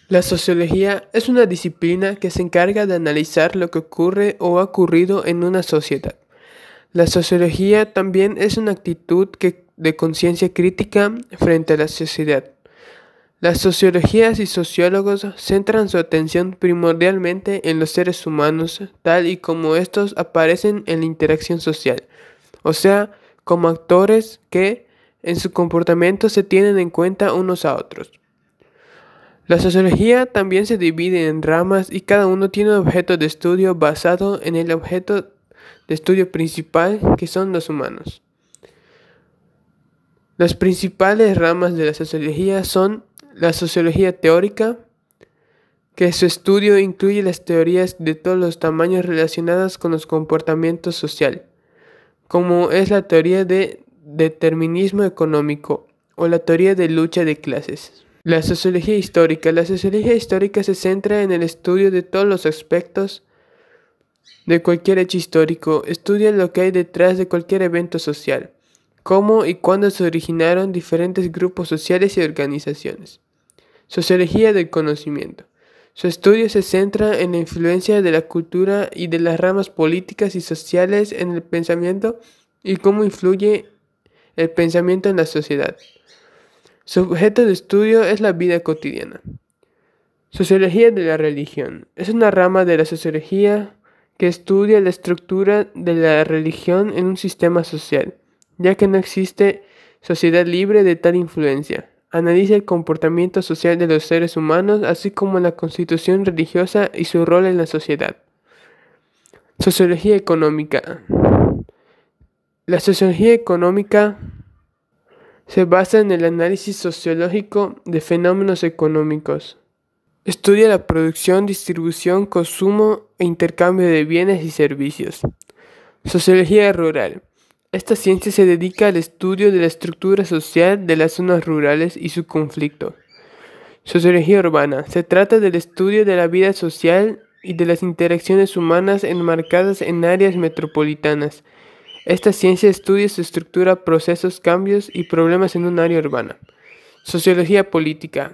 La sociología es una disciplina que se encarga de analizar lo que ocurre o ha ocurrido en una sociedad. La sociología también es una actitud de conciencia crítica frente a la sociedad. Las sociologías y sociólogos centran su atención primordialmente en los seres humanos, tal y como estos aparecen en la interacción social, o sea, como actores que, en su comportamiento, se tienen en cuenta unos a otros. La sociología también se divide en ramas y cada uno tiene un objeto de estudio basado en el objeto de estudio principal, que son los humanos. Las principales ramas de la sociología son la sociología teórica, que su estudio incluye las teorías de todos los tamaños relacionadas con los comportamientos sociales, como es la teoría de determinismo económico o la teoría de lucha de clases. La sociología histórica. La sociología histórica se centra en el estudio de todos los aspectos de cualquier hecho histórico, estudia lo que hay detrás de cualquier evento social, cómo y cuándo se originaron diferentes grupos sociales y organizaciones. Sociología del conocimiento. Su estudio se centra en la influencia de la cultura y de las ramas políticas y sociales en el pensamiento y cómo influye el pensamiento en la sociedad. Su objeto de estudio es la vida cotidiana. Sociología de la religión. Es una rama de la sociología que estudia la estructura de la religión en un sistema social, ya que no existe sociedad libre de tal influencia. Analiza el comportamiento social de los seres humanos, así como la constitución religiosa y su rol en la sociedad. Sociología económica. La sociología económica se basa en el análisis sociológico de fenómenos económicos. Estudia la producción, distribución, consumo e intercambio de bienes y servicios. Sociología rural. Esta ciencia se dedica al estudio de la estructura social de las zonas rurales y su conflicto. Sociología urbana. Se trata del estudio de la vida social y de las interacciones humanas enmarcadas en áreas metropolitanas. Esta ciencia estudia su estructura, procesos, cambios y problemas en un área urbana. Sociología política.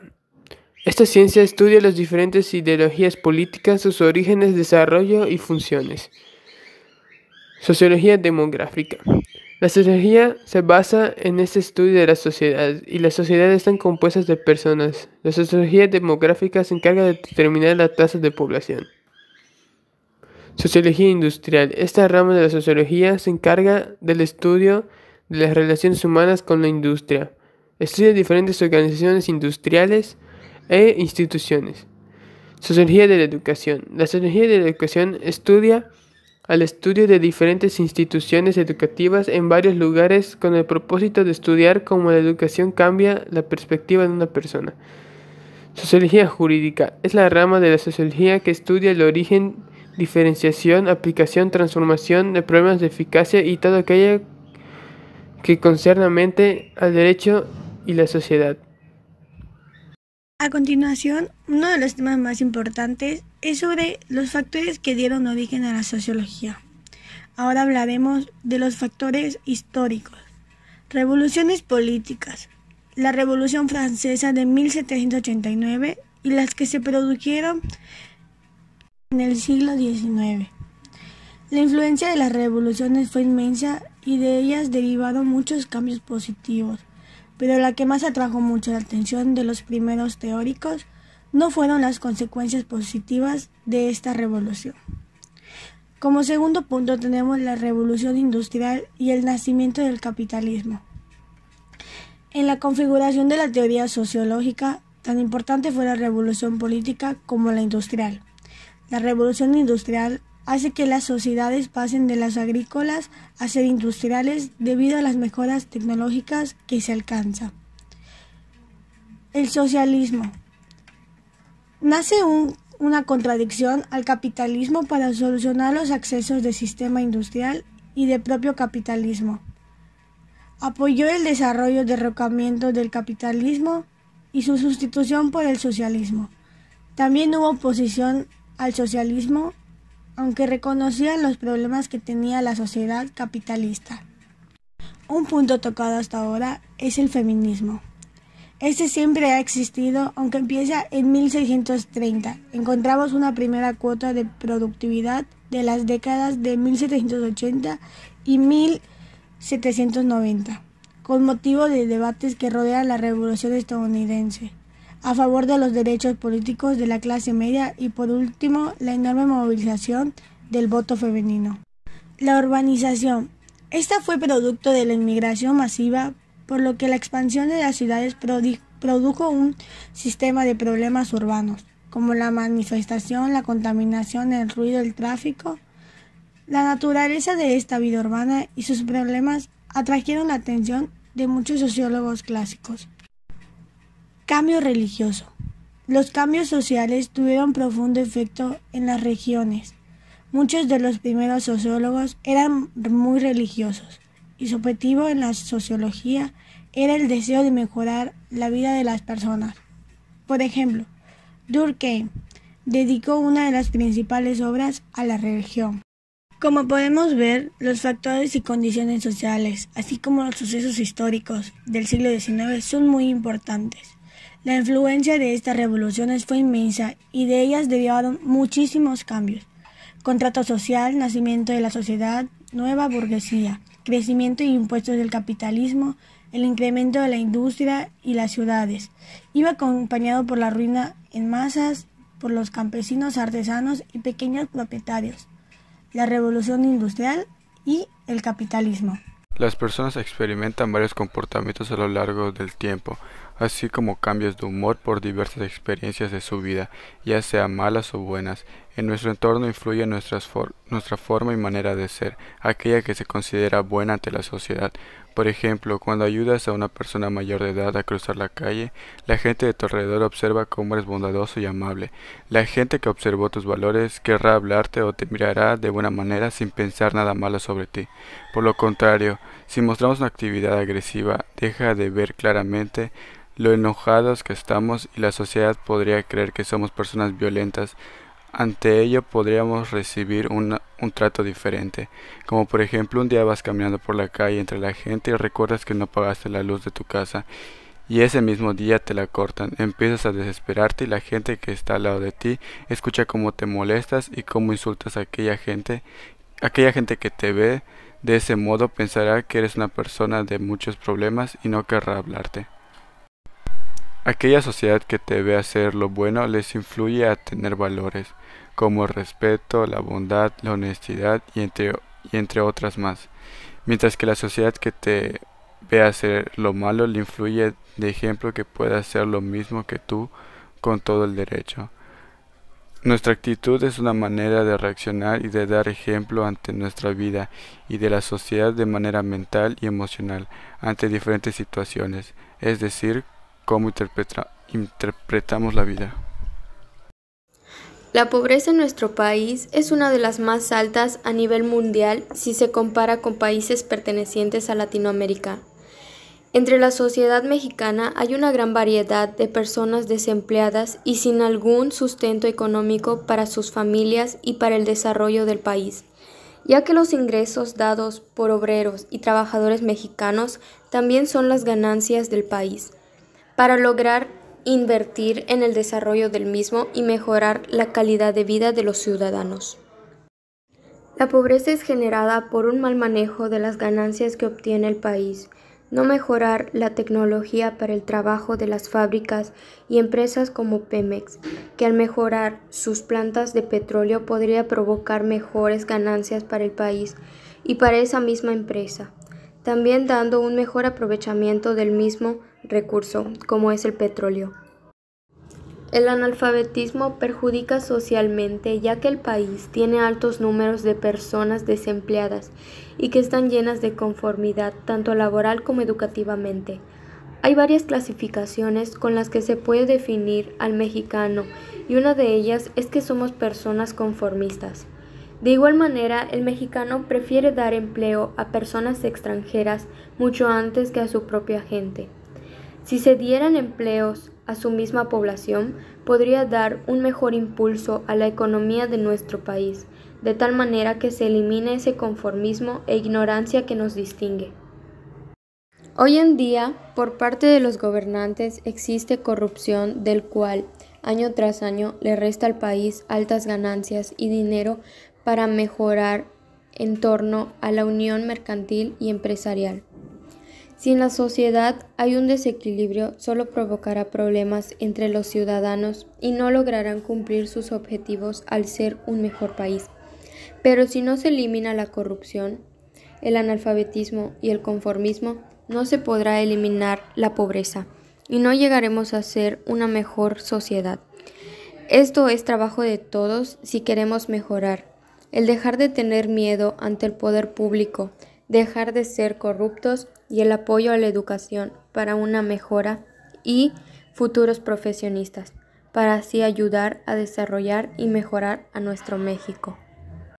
Esta ciencia estudia las diferentes ideologías políticas, sus orígenes, desarrollo y funciones. Sociología demográfica. La sociología se basa en este estudio de la sociedad, y las sociedades están compuestas de personas. La sociología demográfica se encarga de determinar la tasa de población. Sociología industrial. Esta rama de la sociología se encarga del estudio de las relaciones humanas con la industria. Estudia diferentes organizaciones industriales e instituciones. Sociología de la educación. La sociología de la educación estudia al estudio de diferentes instituciones educativas en varios lugares con el propósito de estudiar cómo la educación cambia la perspectiva de una persona. Sociología jurídica. Es la rama de la sociología que estudia el origen, diferenciación, aplicación, transformación de problemas de eficacia y todo aquello que concierne al derecho y la sociedad. A continuación, uno de los temas más importantes es sobre los factores que dieron origen a la sociología. Ahora hablaremos de los factores históricos. Revoluciones políticas. La Revolución Francesa de 1789 y las que se produjeron en el siglo XIX. La influencia de las revoluciones fue inmensa y de ellas derivaron muchos cambios positivos, pero la que más atrajo mucho la atención de los primeros teóricos no fueron las consecuencias positivas de esta revolución. Como segundo punto tenemos la revolución industrial y el nacimiento del capitalismo. En la configuración de la teoría sociológica, tan importante fue la revolución política como la industrial. La revolución industrial hace que las sociedades pasen de las agrícolas a ser industriales debido a las mejoras tecnológicas que se alcanzan. El socialismo. Nace una contradicción al capitalismo para solucionar los excesos del sistema industrial y del propio capitalismo. Apoyó el desarrollo de derrocamiento del capitalismo y su sustitución por el socialismo. También hubo oposición al socialismo, aunque reconocían los problemas que tenía la sociedad capitalista. Un punto tocado hasta ahora es el feminismo. Este siempre ha existido, aunque empieza en 1630. Encontramos una primera cuota de productividad de las décadas de 1780 y 1790, con motivo de debates que rodean la Revolución estadounidense, a favor de los derechos políticos de la clase media y, por último, la enorme movilización del voto femenino. La urbanización. Esta fue producto de la inmigración masiva, por lo que la expansión de las ciudades produjo un sistema de problemas urbanos, como la manifestación, la contaminación, el ruido, el tráfico. La naturaleza de esta vida urbana y sus problemas atrajeron la atención de muchos sociólogos clásicos. Cambio religioso. Los cambios sociales tuvieron profundo efecto en las regiones. Muchos de los primeros sociólogos eran muy religiosos, y su objetivo en la sociología era el deseo de mejorar la vida de las personas. Por ejemplo, Durkheim dedicó una de las principales obras a la religión. Como podemos ver, los factores y condiciones sociales, así como los sucesos históricos del siglo XIX, son muy importantes. La influencia de estas revoluciones fue inmensa y de ellas derivaron muchísimos cambios. Contrato social, nacimiento de la sociedad, nueva burguesía, crecimiento y impuestos del capitalismo, el incremento de la industria y las ciudades. Iba acompañado por la ruina en masas, por los campesinos, artesanos y pequeños propietarios, la revolución industrial y el capitalismo. Las personas experimentan varios comportamientos a lo largo del tiempo, así como cambios de humor por diversas experiencias de su vida, ya sean malas o buenas. En nuestro entorno influye nuestra forma y manera de ser, aquella que se considera buena ante la sociedad. Por ejemplo, cuando ayudas a una persona mayor de edad a cruzar la calle, la gente de tu alrededor observa cómo eres bondadoso y amable. La gente que observó tus valores querrá hablarte o te mirará de buena manera sin pensar nada malo sobre ti. Por lo contrario, si mostramos una actividad agresiva, deja de ver claramente lo enojados que estamos y la sociedad podría creer que somos personas violentas. Ante ello podríamos recibir un trato diferente, como por ejemplo un día vas caminando por la calle entre la gente y recuerdas que no pagaste la luz de tu casa y ese mismo día te la cortan, empiezas a desesperarte y la gente que está al lado de ti escucha cómo te molestas y cómo insultas a aquella gente que te ve de ese modo pensará que eres una persona de muchos problemas y no querrá hablarte. Aquella sociedad que te ve hacer lo bueno les influye a tener valores, como el respeto, la bondad, la honestidad y entre otras más, mientras que la sociedad que te ve hacer lo malo le influye de ejemplo que pueda hacer lo mismo que tú con todo el derecho. Nuestra actitud es una manera de reaccionar y de dar ejemplo ante nuestra vida y de la sociedad de manera mental y emocional ante diferentes situaciones, es decir, cómo interpretamos la vida. La pobreza en nuestro país es una de las más altas a nivel mundial si se compara con países pertenecientes a Latinoamérica. Entre la sociedad mexicana hay una gran variedad de personas desempleadas y sin algún sustento económico para sus familias y para el desarrollo del país, ya que los ingresos dados por obreros y trabajadores mexicanos también son las ganancias del país, para lograr invertir en el desarrollo del mismo y mejorar la calidad de vida de los ciudadanos. La pobreza es generada por un mal manejo de las ganancias que obtiene el país, no mejorar la tecnología para el trabajo de las fábricas y empresas como Pemex, que al mejorar sus plantas de petróleo podría provocar mejores ganancias para el país y para esa misma empresa, también dando un mejor aprovechamiento del mismo recurso, como es el petróleo. El analfabetismo perjudica socialmente, ya que el país tiene altos números de personas desempleadas y que están llenas de conformidad, tanto laboral como educativamente. Hay varias clasificaciones con las que se puede definir al mexicano, y una de ellas es que somos personas conformistas. De igual manera, el mexicano prefiere dar empleo a personas extranjeras mucho antes que a su propia gente. Si se dieran empleos a su misma población, podría dar un mejor impulso a la economía de nuestro país, de tal manera que se elimine ese conformismo e ignorancia que nos distingue. Hoy en día, por parte de los gobernantes existe corrupción del cual, año tras año, le resta al país altas ganancias y dinero para mejorar en torno a la unión mercantil y empresarial. Si en la sociedad hay un desequilibrio, solo provocará problemas entre los ciudadanos y no lograrán cumplir sus objetivos al ser un mejor país. Pero si no se elimina la corrupción, el analfabetismo y el conformismo, no se podrá eliminar la pobreza y no llegaremos a ser una mejor sociedad. Esto es trabajo de todos si queremos mejorar. El dejar de tener miedo ante el poder público, dejar de ser corruptos y el apoyo a la educación para una mejora y futuros profesionistas, para así ayudar a desarrollar y mejorar a nuestro México.